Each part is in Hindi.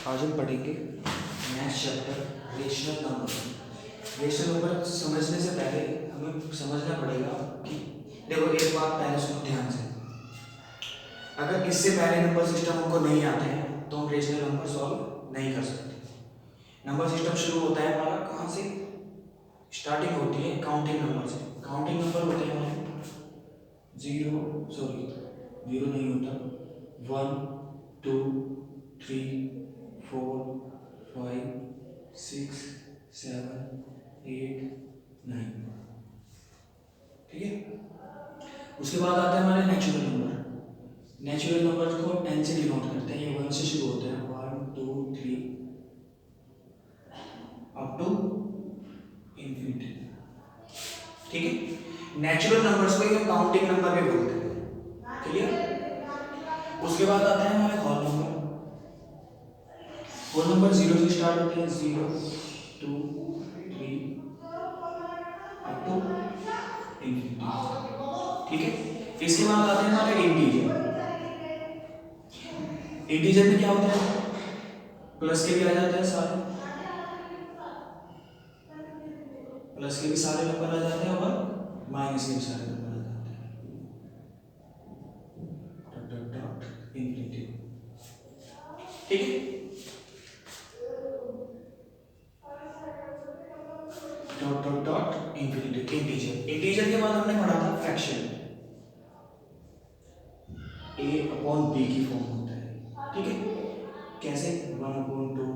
आज हम पढ़ेंगे next chapter rational number. Rational number समझने से पहले हमें समझना पड़ेगा कि देखो एक बात पहले सुनो ध्यान से। अगर इससे पहले नंबर सिस्टम हमको नहीं आते हैं तो हम रेशनल नंबर सॉल्व नहीं कर सकते। नंबर सिस्टम शुरू होता है हमारा कहाँ से? स्टार्टिंग होती है काउंटिंग नंबर से। काउंटिंग नंबर होते हैं हमारे जीरो नहीं होता, 1 2 3 4 5 6 7 8 9, ठीक है। उसके बाद आते हैं हमारे नेचुरल नंबर। नेचुरल नंबर को n से डिनोट करते हैं। ये 1 से शुरू होते हैं, 1 2 3 अप टू इंफिनिटी, ठीक है। नेचुरल नंबर्स को हम काउंटिंग नंबर भी बोलते हैं, क्लियर। उसके बाद आता है हमारे होल नंबर। होल नंबर 0 से स्टार्ट होते हैं, 0 2 3 अप टू इंफिनिटी, ठीक है। इसके बाद आते हैं हमारे इंटीजर। इंटीजर में क्या होता है? प्लस के भी आ जाते हैं सारे, प्लस के भी सारे नंबर आ जाते हैं और माइनस के भी सारे नंबर आ जाते हैं, डॉट डॉट डॉट इंफिनिटी, ठीक है। Dot dot dot infinity integer. Integer के बाद हमने पढ़ा था फ्रैक्शन, a अपॉन b की फॉर्म होता है, ठीक है। कैसे? 1 अपॉन 2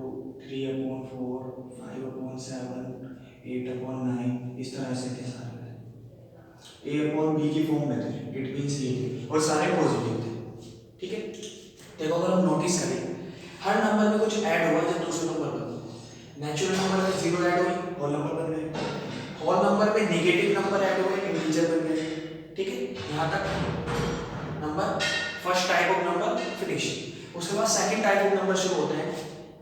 3 अपॉन 4 5 अपॉन 7 8 अपॉन 9, इस तरह से थे सारे। a अपॉन b की फॉर्म में थे, इट मींस ये थे और सारे पॉजिटिव थे, ठीक है। देखो अगर हम नोटिस करें हर नंबर में कुछ ऐड हुआ जब दूसरे नंबर पर। नेचुरल नंबर में 0 ऐड हुई, होल नंबर बन गए। होल नंबर में नेगेटिव नंबर ऐड हुए, इंटीजर बन गए, ठीक है। यहाँ तक number first type of number finish. उसके बाद सेकंड टाइप ऑफ नंबर शुरू होते हैं।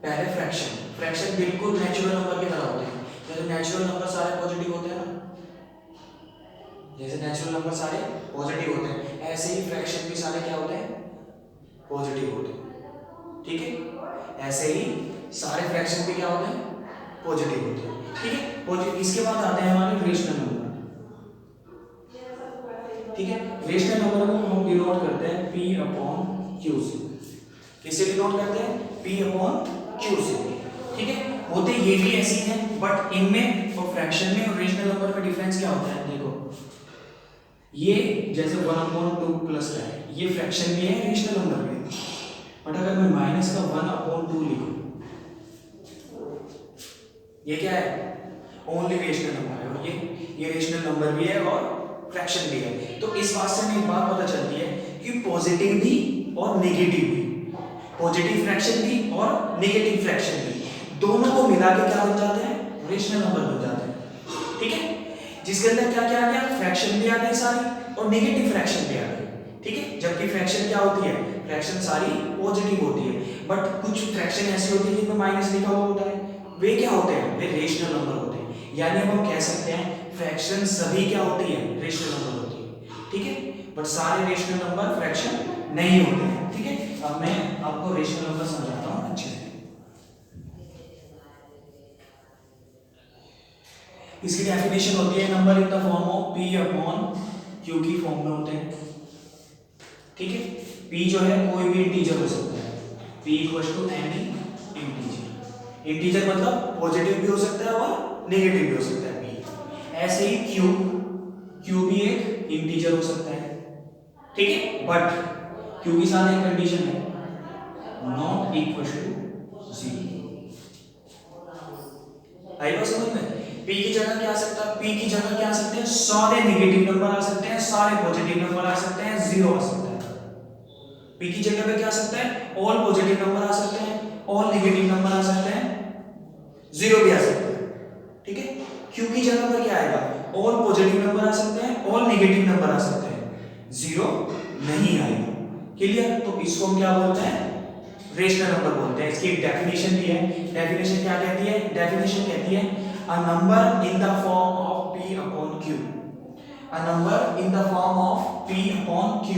पहले फ्रैक्शन। फ्रैक्शन बिल्कुल नेचुरल नंबर की तरह होते हैं। जैसे नेचुरल नंबर सारे पॉजिटिव होते हैं ना, जैसे नेचुरल नंबर सारे पॉजिटिव होते हैं, ऐसे ही फ्रैक्शन भी सारे क्या होते हैं? पॉजिटिव होते हैं, ठीक है। ऐसे ही सारे फ्रैक्शन भी क्या होते हैं? पॉजिटिव होते हैं, ठीक है। इसके बाद आते हैं हमारे रेशनल नंबर, ठीक है। रेशनल नंबर को हम डिनोट करते हैं p अपॉन q से। किससे डिनोट करते हैं? p अपॉन q से, ठीक है। होते ये भी ऐसी हैं, बट इनमें और फ्रैक्शन में और रेशनल नंबर में डिफरेंस क्या होता है? देखो ये जैसे 1 अपॉन 2 प्लस का है, ये फ्रैक्शन भी है रेशनल नंबर भी है। बट अगर मैं माइनस का 1 अपॉन 2 लिखूं, ये क्या है? ओनली रेशनल नंबर है, और ये रेशनल नंबर भी है और फ्रैक्शन भी है। तो इस बात से हमें एक बात पता चलती है कि पॉजिटिव भी और नेगेटिव भी, पॉजिटिव फ्रैक्शन भी और नेगेटिव फ्रैक्शन भी, दोनों को मिला के क्या बन जाते हैं? रेशनल नंबर बन जाते हैं, ठीक है। जिसके अंदर क्या क्या आ गया? फ्रैक्शन भी आ गई सारी और नेगेटिव फ्रैक्शन भी आ गई, ठीक है। जबकि फ्रैक्शन क्या होती है? फ्रैक्शन सारी पॉजिटिव होती है, बट कुछ फ्रैक्शन ऐसी होती है जिनमें माइनस लिखा हुआ होता है, वे क्या होते हैं? वे रेशनल नंबर होते हैं। यानी हम कह सकते हैं फ्रैक्शन सभी क्या होती है? रेशनल नंबर होती है, ठीक है। बट सारे रेशनल नंबर फ्रैक्शन नहीं होते हैं, ठीक है। अब मैं आपको रेशनल नंबर समझाता हूं अच्छे से। इसकी डेफिनेशन होती है number in the form of p upon q की फॉर्म में होते हैं, ठीक है। p जो है कोई भी इंटीजर हो सकता है, p equals to any integer. Integer मतलब पॉजिटिव भी हो सकता है और नेगेटिव भी हो सकता है p। ऐसे ही q भी एक इंटीजर हो सकता है, ठीक है। बट q के साथ एक कंडीशन है, नॉट इक्वल टू 0। आई बात समझ में? p की जगह क्या आ सकता है? p की जगह क्या आ सकते हैं? सारे नेगेटिव नंबर आ सकते हैं, सारे पॉजिटिव नंबर आ सकते हैं, 0 आ सकता है। p की जगह पे क्या आ सकता है? ऑल पॉजिटिव नंबर आ सकते हैं, ऑल नेगेटिव नंबर आ सकते हैं, 0 भी आ सकता है, ठीक है। q की जगह पर क्या आएगा? ऑल पॉजिटिव नंबर आ सकते हैं, ऑल नेगेटिव नंबर आ सकते हैं, 0 नहीं आएगा, क्लियर। तो इसको हम क्या बोलते हैं? रेशनल नंबर बोलते हैं। इसकी एक डेफिनेशन भी है। डेफिनेशन क्या कहती है? डेफिनेशन कहती है a number in the form of p upon q। A number in the form of p upon q,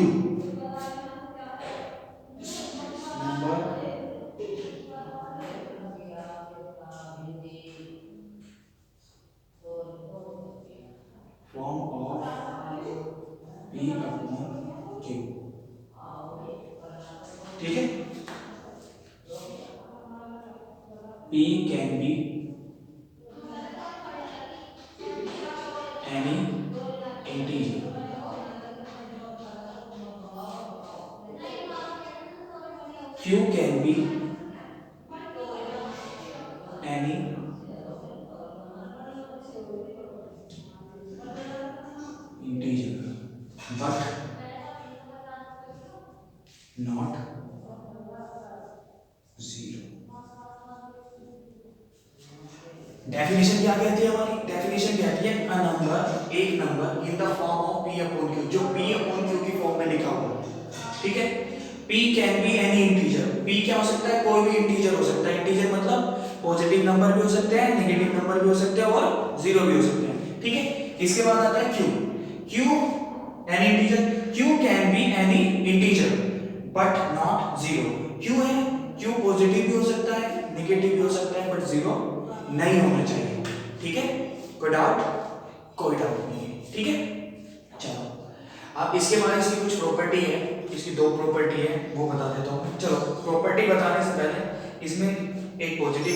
number ठीक है, P can be any integer, Q can be any integer but not zero. Definition क्या कहती है हमारी? डेफिनेशन कहती है अ नंबर, एक number in the form of P upon Q, जो P अपॉन Q की फॉर्म में लिखा हुआ है, ठीक है। P can be any integer, P क्या हो सकता है? कोई भी इंटीजर हो सकता है। इंटीजर मतलब पॉजिटिव नंबर भी हो सकते हैं, नेगेटिव नंबर भी हो सकते हैं और जीरो भी हो सकते हैं, ठीक है। इसके बाद आता है Q, Q any integer, Q can be any integer but not zero. Q है, Q पॉजिटिव भी हो सकता है, नेगेटिव भी हो सकता है, बट जीरो नहीं होना चाहिए, ठीक है। कोई डाउट? कोई डाउट नहीं है, ठीक है। चलो अब इसके बाद इसकी कुछ प्रॉपर्टी है, इसकी दो प्रॉपर्टी है वो बता देता हूँ। चलो प्रॉपर्टी बताने से पहले इसमें एक पॉजिटिव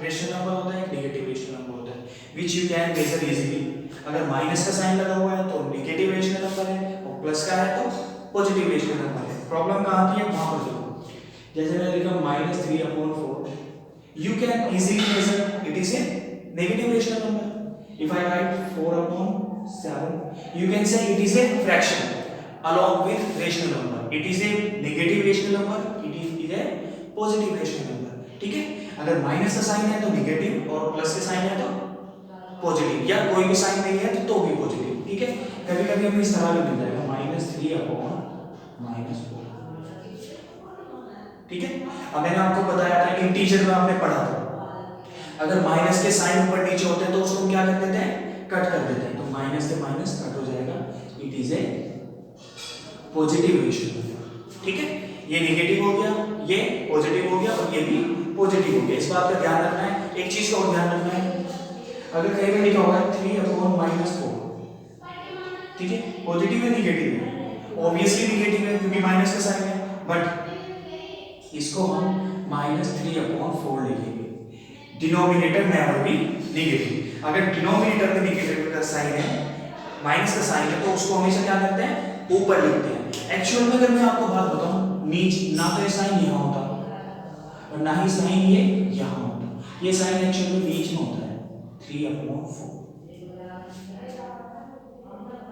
रेशनल नंबर होता है, एक नेगेटिव रेशनल नंबर होता है which you can measure easily. अगर माइनस का साइन लगा हुआ है तो नेगेटिव रेशनल नंबर है, और प्लस का है तो पॉजिटिव रेशनल नंबर है। प्रॉब्लम कहाँ आती है? वहां पर देखो, जैसे मैंने लिखा -3/4, you can easily measure it is a negative rational number. If I write 4/7, you can say it is a fraction along with rational number. It is a negative rational number, it is a positive rational number, ठीक है। अगर माइनस का साइन है तो नेगेटिव, और प्लस का साइन है तो पॉजिटिव, या कोई भी साइन नहीं है तो भी पॉजिटिव, ठीक है। कभी कभी हमें इस तरह भी मिल जाएगा -3/-4, ठीक है। अब मैंने आपको बताया था, इंटीजर में आपने पढ़ा था, अगर माइनस के साइन ऊपर नीचे होते हैं तो उसको क्या कर देते हैं? कट कर देते हैं। तो माइनस से माइनस कट हो जाएगा, it is A positive ratio, ठीक है। ये नेगेटिव हो गया, ये पॉजिटिव हो गया, और ये भी पॉजिटिव हो गया। इस बात का ध्यान रखना है। एक चीज का और ध्यान रखना है, अगर कहीं पे लिखा होगा 3/-4, ठीक है, पॉजिटिव है नेगेटिव है? ऑब्वियसली नेगेटिव है क्योंकि माइनस का साइन है, बट इसको हम -3/4 लिखेंगे। Denominator never be negative. अगर डिनोमिनेटर में नेगेटिव का साइन है, माइनस का साइन है, तो उसको हमेशा क्या करते हैं? ऊपर लिखते हैं। एक्चुअल में अगर मैं आपको बात बताऊं, नीचे ना तो ये साइन यहाँ होता और ना ही साइन ये यहाँ होता। ये साइन एक्चुअल में बीच में होता है, 3/4,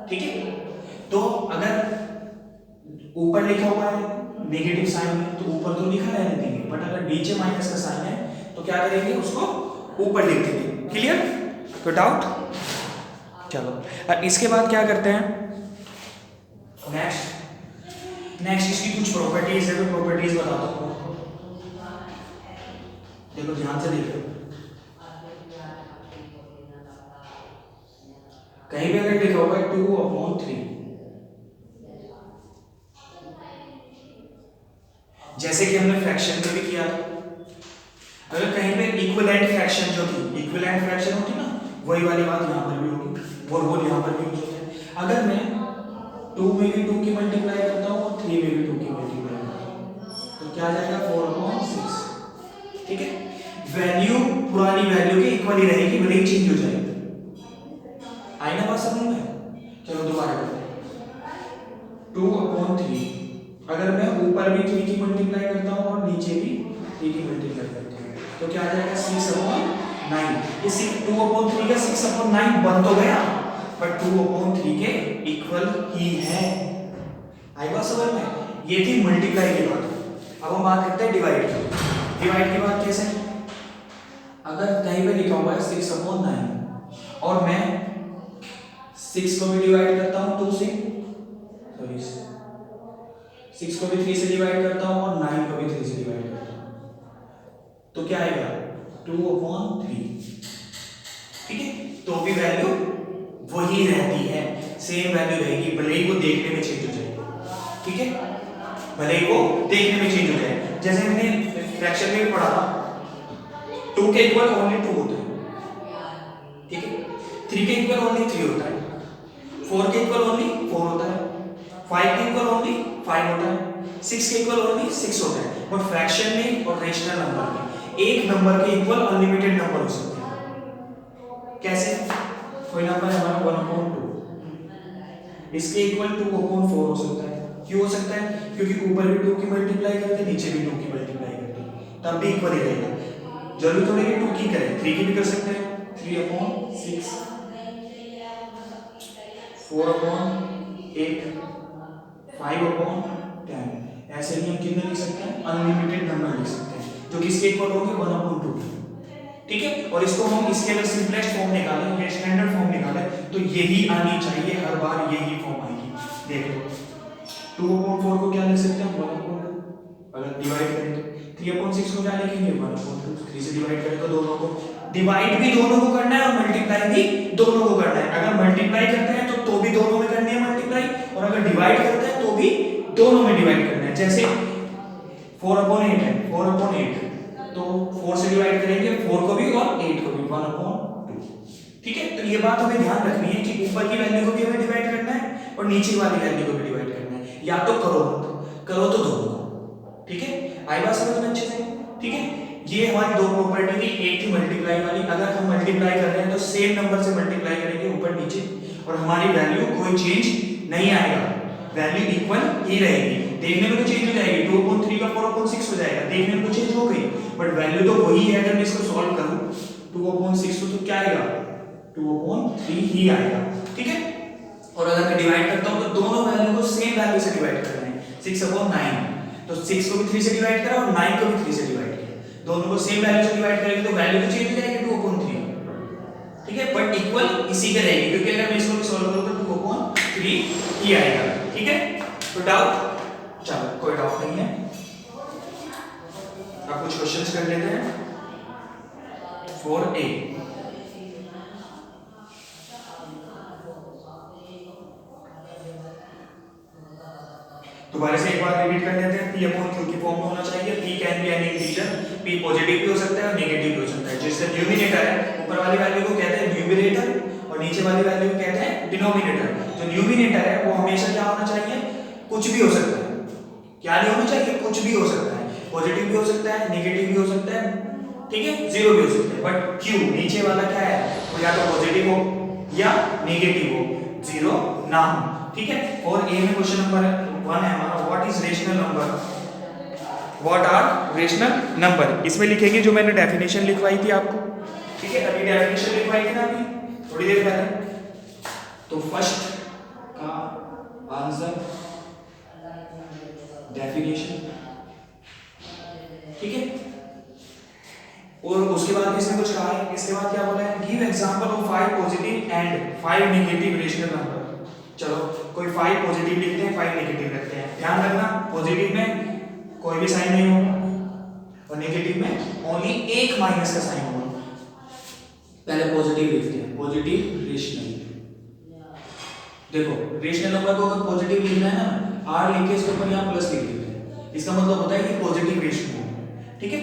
ठीक है। तो अगर ऊपर लिखा हुआ है नेगेटिव साइन है तो ऊपर तो लिखा रहने देंगे, बट अगर नीचे माइनस का साइन है तो क्या करेंगे? उसको ऊपर लिख देंगे। क्लियर? तो डाउट? चलो इसके बाद क्या करते हैं? नेक्स्ट इसकी कुछ प्रॉपर्टीज है, तो प्रॉपर्टीज बताता हूँ। देखो ध्यान से देखो, कहीं भी अगर लिखा हुआ है 2/3, जैसे कि हमने फ्रैक्शन में भी किया था, अगर कहीं पे इक्विवेलेंट फ्रैक्शन जो थी, इक्विवेलेंट फ्रैक्शन होती ना, वही वाली बात यहाँ पर भी होगी, वो रोल यहाँ पर भी यूज होता है। अगर मैं 2 में भी 2 की मल्टीप्लाई करता हूँ और 3 में भी 2 की मल्टीप्लाई करता हूँ तो क्या आ जाएगा? 4/6, ठीक है। वैल्यू पुरानी वैल्यू के इक्वल ही रहेगी, भले ही चेंज हो जाएगी। आई ना बात समझ में? चलो दोबारा करते हैं। 2/3, अगर मैं ऊपर भी 3 की मल्टीप्लाई करता हूँ और नीचे भी 3 की मल्टीप्लाई करता हूँ तो क्या आ जाएगा? 6/9। ये 2/3 का 6/9 बन तो गया, बट 2/3 के इक्वल ही है। आई बात समझ में? ये थी मल्टीप्लाई की बात। अब हम बात करते हैं डिवाइड की। डिवाइड की बात कैसे? अगर कहीं पे लिखा हुआ है 6/9 और मैं 6 को भी डिवाइड करता हूँ 2 से, सॉरी 6 को भी 3 से डिवाइड करता हूँ और 9 को भी 3 से डिवाइड करता हूँ तो क्या आएगा? 2/3, ठीक है। तो भी वैल्यू वही रहती है, सेम वैल्यू रहेगी, भले ही वो देखने में चेंज हो जाए, ठीक है। भले ही वो देखने में चेंज हो जाए। जैसे मैंने फ्रैक्शन में भी पढ़ा था, 2 के इक्वल ओनली 2 होता है, ठीक है। 3 के इक्वल ओनली 3 होता है, 4 के इक्वल ओनली 4 होता है, 5 के इक्वल ओनली 5 होता है, 6 के इक्वल ओनली 6 होता है, बट फ्रैक्शन में और रेशनल नंबर में एक नंबर के इक्वल अनलिमिटेड नंबर हो सकते हैं। कैसे? कोई नंबर है हमारा 1/2, इसके इक्वल 2/4 हो सकता है। क्यों हो सकता है? क्योंकि ऊपर भी 2 की मल्टीप्लाई करते हैं, नीचे भी 2 की मल्टीप्लाई करते हैं, तब भी इक्वल ही रहेगा। जरूरी थोड़ी है 2 की करें, 3 की भी कर सकते हैं। 3/6, 4/8, 5/10। ऐसे ही हम कितने लिख सकते हैं? अनलिमिटेड नंबर लिख सकते हैं, जो किसके इक्वल होंगे? 1/2। ठीक है, और इसको हम इसके अगर सिंपलेस्ट फॉर्म निकालें या स्टैंडर्ड फॉर्म निकालें तो यही आनी चाहिए, हर बार यही फॉर्म आएगी। देख लो 2/4 को क्या लिख सकते हैं? 1/2। अगर डिवाइड करें तो 3/6 को क्या लिखेंगे? 1/2। 3 से डिवाइड करें तो दोनों को डिवाइड भी दोनों को करना है और मल्टीप्लाई भी दोनों को करना है। अगर मल्टीप्लाई करते हैं तो भी दोनों में करनी है मल्टीप्लाई, और अगर डिवाइड करते हैं तो भी दोनों में डिवाइड करना है। जैसे 4/8 है, 4/8 तो 4 से डिवाइड करेंगे 4 को भी और 8 को भी, 1/2। ठीक है, तो ये बात हमें ध्यान रखनी है कि ऊपर की वैल्यू को भी हमें डिवाइड करना है और नीचे वाली वैल्यू को भी डिवाइड करना है। या तो करो तो दोनों को। ठीक है, आई बात समझ में अच्छे से? ठीक है, ये हमारी दो प्रॉपर्टी थी। एक थी मल्टीप्लाई वाली, अगर हम मल्टीप्लाई कर रहे हैं तो सेम नंबर से मल्टीप्लाई करेंगे ऊपर नीचे, और हमारी वैल्यू कोई चेंज नहीं आएगा, वैल्यू इक्वल ही रहेगी। देखने में तो चेंज हो जाएगी, 2/3 का 4/6 हो जाएगा, देखने में तो चेंज हो गई, बट वैल्यू तो वही है। अगर मैं इसको सॉल्व करूं 2/6 तो क्या आएगा? 2/3 ही आएगा। ठीक है, और अगर मैं डिवाइड करता हूं तो दोनों वैल्यू को सेम वैल्यू से डिवाइड करना है। 6/9 तो 6 को भी 3 से डिवाइड करा और 9 को भी 3 से डिवाइड किया, दोनों को सेम वैल्यू से डिवाइड करेंगे तो वैल्यू तो चेंज हो जाएगी 2/3। ठीक है, बट इक्वल इसी के रहेगी, क्योंकि अगर मैं इसको भी सॉल्व करूं तो 2/3 ही आएगा। ठीक है, तो डाउट? चलो कोई डाउट नहीं है, अब कुछ क्वेश्चंस कर लेते हैं। 4a दोबारा से एक बार रिपीट कर लेते हैं। P/Q की फॉर्म में होना चाहिए। P can be any integer, P positive भी हो सकता है और नेगेटिव भी हो सकता है। जिससे न्यूमिनेटर है, ऊपर वाली वैल्यू को कहते हैं न्यूमरेटर और नीचे वाली वैल्यू को कहते हैं डिनोमिनेटर। जो न्यूमिनेटर है वो हमेशा क्या होना चाहिए? कुछ भी हो सकता है। क्या नहीं होना चाहिए? कुछ भी हो सकता है, पॉजिटिव भी हो सकता है, नेगेटिव भी हो सकता है, ठीक है, जीरो भी हो सकता है। बट Q नीचे वाला क्या है? वो या तो पॉजिटिव हो या नेगेटिव हो, जीरो ना हो। ठीक है, और ए में क्वेश्चन नंबर 1 है हमारा, what is rational number? What are rational number? इसमें लिखेंगे जो मैंने डेफिनेशन लिखवाई थी आपको। ठीक है, अभी डेफिनेशन लिखवाई थी ना अभी थोड़ी देर पहले। तो फर्स्ट का आंसर डेफिनेशन। ठीक है, और उसके बाद इसने कुछ कहा है, इसके बाद क्या बोला है? Give example of 5 positive and 5 negative rational number. चलो कोई 5 पॉजिटिव लिखते हैं, 5 नेगेटिव रखते हैं। ध्यान रखना पॉजिटिव में कोई भी साइन नहीं होगा और नेगेटिव में ओनली एक माइनस का साइन होगा। पहले पॉजिटिव लिखते हैं, पॉजिटिव रेशनल। देखो रेशनल नंबर को अगर पॉजिटिव लिखना है ना, आर लिख के इसके ऊपर यहां प्लस लिख देते हैं, इसका मतलब होता है कि पॉजिटिव रेशनल है। ठीक है,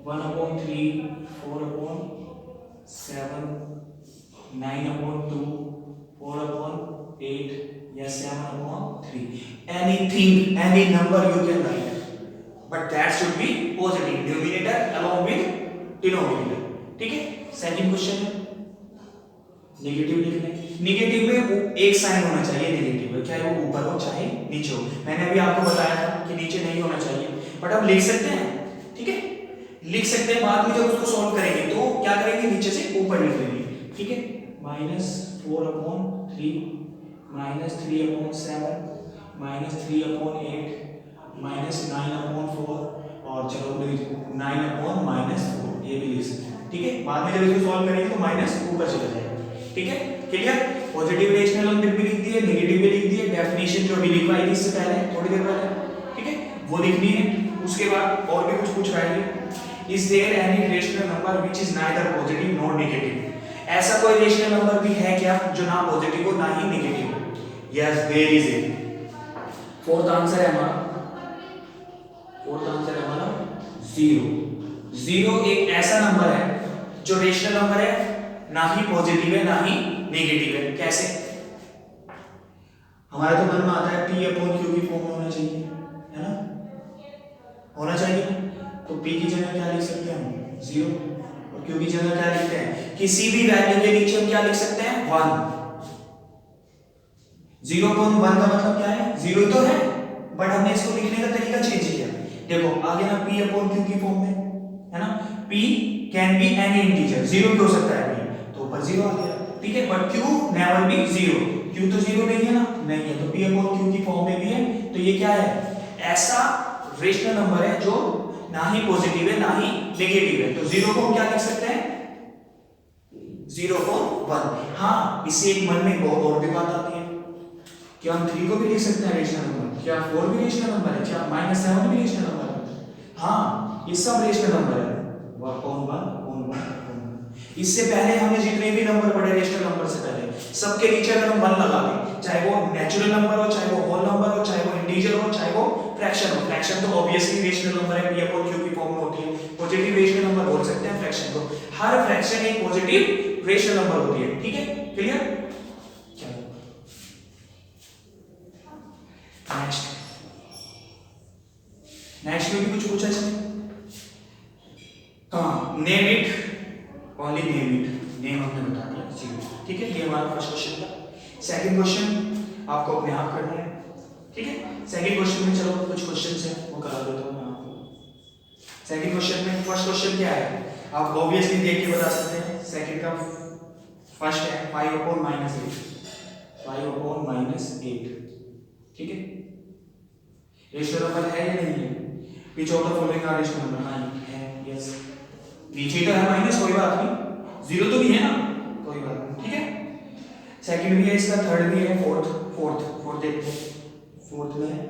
1/3, 4/7, 9/2, 4/8 या 7/3, anything, any number you can write, but that should be positive, numerator along with denominator. ठीक है, सेकंड क्वेश्चन है नेगेटिव लिखना है। नेगेटिव में एक साइन होना चाहिए नेगेटिव में, चाहे वो ऊपर हो चाहे नीचे हो। मैंने अभी आपको बताया था कि नीचे नहीं होना चाहिए, बट अब लिख सकते हैं। ठीक है, लिख सकते हैं, बाद में जब उसको सॉल्व करेंगे तो क्या करेंगे? नीचे से ऊपर लिख लेंगे। ठीक है, -4/3, -3/7, -3/8, -9/4 और चलो 9/-4 ये भी लिख सकते हैं। ठीक है, बाद में जब इसको सॉल्व करेंगे तो माइनस ऊपर चला जाएगा। ठीक है, क्लियर? पॉजिटिव रेशनल हम भी लिख दिए, नेगेटिव भी लिख दिए, डेफिनेशन जो अभी लिखवाई थी इससे पहले थोड़ी देर पहले, ठीक है, वो लिखनी है। उसके बाद और भी कुछ पूछ रहा है, is there any rational number which is neither positive nor negative? ऐसा कोई रेशनल नंबर भी है क्या जो ना पॉजिटिव हो ना ही नेगेटिव हो? Yes there is a. Fourth answer है हमारा, फोर्थ आंसर है हमारा 0। 0 एक ऐसा नंबर है जो रेशनल नंबर है, ना ही पॉजिटिव है ना ही नेगेटिव है। कैसे? हमारे तो मन में आता है P अपॉन Q की फॉर्म में होना चाहिए, है ना, होना चाहिए। तो P की जगह क्या लिख सकते हैं हम, 0, और Q की जगह क्या लिखते हैं, किसी भी वैल्यू के नीचे हम क्या लिख सकते हैं, 1। 0.1 का मतलब क्या है, 0 तो है, बट हमने इसको लिखने का तरीका चेंज किया। देखो आगे ना P अपॉन Q की फॉर्म में, है ना, P can be any integer, 0 भी हो सकता है P, तो ऊपर 0 आ गया, ठीक है, but Q never be 0, Q तो 0 नहीं है ना, नहीं है, तो P अपॉन Q की फॉर्म में भी है, तो ये क्या है, ऐसा रेशनल नंबर है जो ना ही पॉजिटिव है ना ही नेगेटिव है, तो 0 को हम क्या लिख सकते हैं, 0.1। हाँ, इससे एक मन में बहुत और भी बात आती है, क्या हम 3 को भी लिख सकते हैं रेशनल नंबर, क्या 4 भी रेशनल नंबर है, क्या -7 भी रेशनल नंबर है, हाँ ये सब रेशनल नंबर है, 1.1 इससे पहले हमने जितने भी नंबर पढ़े रेशनल नंबर से पहले, सबके नीचे अगर हम 1 लगा दें, चाहे वो नेचुरल नंबर हो, चाहे वो होल नंबर हो, चाहे वो इंटीजर हो, चाहे वो फ्रैक्शन हो, फ्रैक्शन तो ऑब्वियसली रेशनल नंबर है, P अपॉन Q की फॉर्म में होती है, पॉजिटिव रेशनल नंबर बोल सकते हैं फ्रैक्शन को, हर फ्रैक्शन एक पॉजिटिव रेशनल नंबर होती है, ठीक है, क्लियर। नेक्स्ट में भी कुछ पूछा जाए, हाँ name it, only name it, name हमने बता दिया 0, ठीक है, ये हमारा फर्स्ट क्वेश्चन था। सेकंड क्वेश्चन आपको अपने आप करना है, ठीक है, सेकंड क्वेश्चन में चलो कुछ क्वेश्चंस हैं वो करा देता हूं मैं आपको। सेकंड क्वेश्चन में फर्स्ट क्वेश्चन क्या है, आप ऑब्वियसली देख के बता सकते हैं, सेकंड का फर्स्ट है 5/-8, 5/-8, ठीक है, रेशनल नंबर है या नहीं है, which of the following are rational number, हां है, यस, नीचे तो है माइनस, कोई बात नहीं, 0 तो नहीं है ना, कोई बात नहीं, ठीक है, सेकंड भी है इसका, थर्ड भी है, फोर्थ देखते हैं, फोर्थ में है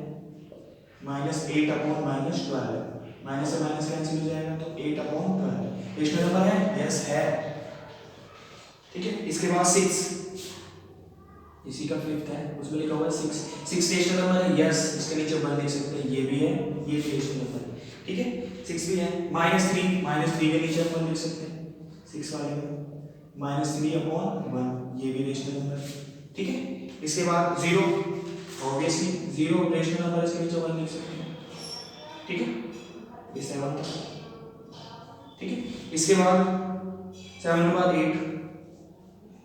-8/-12, माइनस से माइनस कैंसिल हो जाएगा, तो 8/12 रेशनल नंबर है, यस है, ठीक है, इसके बाद 6, इसी का फिफ्थ है, उसमें लिखा हुआ है 6 रेशनल नंबर है, यस, इसके नीचे 1 लिख सकते हैं, ये भी है, ये भी रेशनल नंबर है, ठीक है, 6 भी है, -3 के नीचे 1 लिख सकते हैं, 6 वाले में -3/1, ये भी रेशनल नंबर है, ठीक है, इसके बाद 0, ऑब्वियसली 0 रेशनल नंबर, इसके नीचे 1 लिख सकते हैं, ठीक है, ये 7 था, ठीक है, इसके बाद 7 के बाद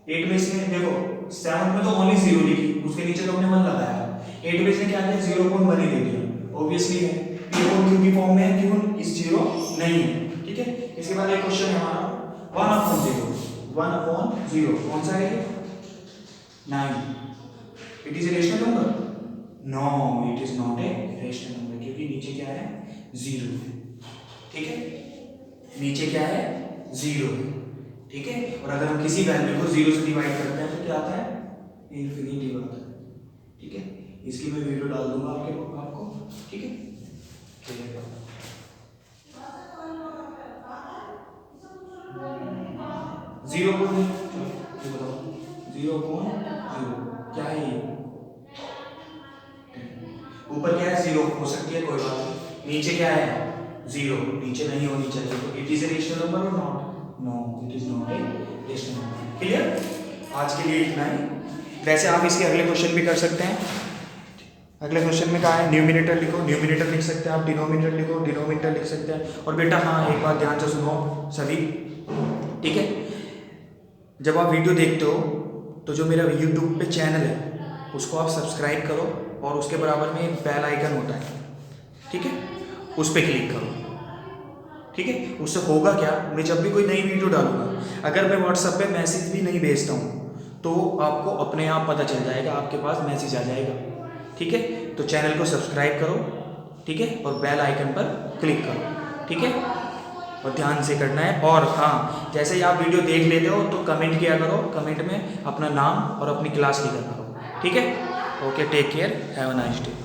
8 में इसमें देखो 7 में तो ओनली 0 लिखी, उसके नीचे तो हमने 1 लगाया, 8 में इसने क्या किया, 0.1 ही दे दिया, ऑब्वियसली है, P अपॉन Q की फॉर्म में है, क्यों इस 0 नहीं है, ठीक है, इसके बाद एक क्वेश्चन है हमारा 1/0, कौन सा है, 9, it is a rational number, no it is not a rational number, क्योंकि नीचे क्या है, 0, ठीक है, नीचे क्या है, 0, ठीक है, और अगर हम किसी वैल्यू को 0 से डिवाइड करते हैं तो क्या आता है, इन्फिनिटी आता है, ठीक है, इसकी मैं वीडियो डाल दूंगा आपको, ठीक है, 0.0 क्या है ये, ऊपर क्या है, 0 हो सकती है, कोई बात नहीं, नीचे क्या है, 0, नीचे नहीं होनी चाहिए, तो it is a rational number और not, no it is not a rational number, clear. आज के लिए इतना ही, वैसे आप इसके अगले क्वेश्चन भी कर सकते हैं, अगले क्वेश्चन में कहा है न्यूमिनेटर लिखो, न्यूमिनेटर लिख सकते हैं आप, डिनोमिनेटर लिखो, डिनोमिनेटर लिख सकते हैं, और बेटा हाँ एक बात ध्यान से सुनो सभी, ठीक है, जब आप वीडियो देखते हो तो जो मेरा यूट्यूब पे चैनल है उसको आप सब्सक्राइब करो, और उसके बराबर में एक बेल आइकन होता है, ठीक है, उस पर क्लिक करो, ठीक है, उससे होगा क्या, मैं जब भी कोई नई वीडियो डालूंगा, अगर मैं व्हाट्सएप पे मैसेज भी नहीं भेजता हूँ तो आपको अपने आप पता चल जाएगा, आपके पास मैसेज आ जाएगा, ठीक है, तो चैनल को सब्सक्राइब करो, ठीक है, और बेल आइकन पर क्लिक करो, ठीक है, और ध्यान से करना है, और हाँ जैसे ही आप वीडियो देख लेते हो तो कमेंट किया करो, कमेंट में अपना नाम और अपनी क्लास लिखा करो, ठीक है, okay, take care, have a nice day.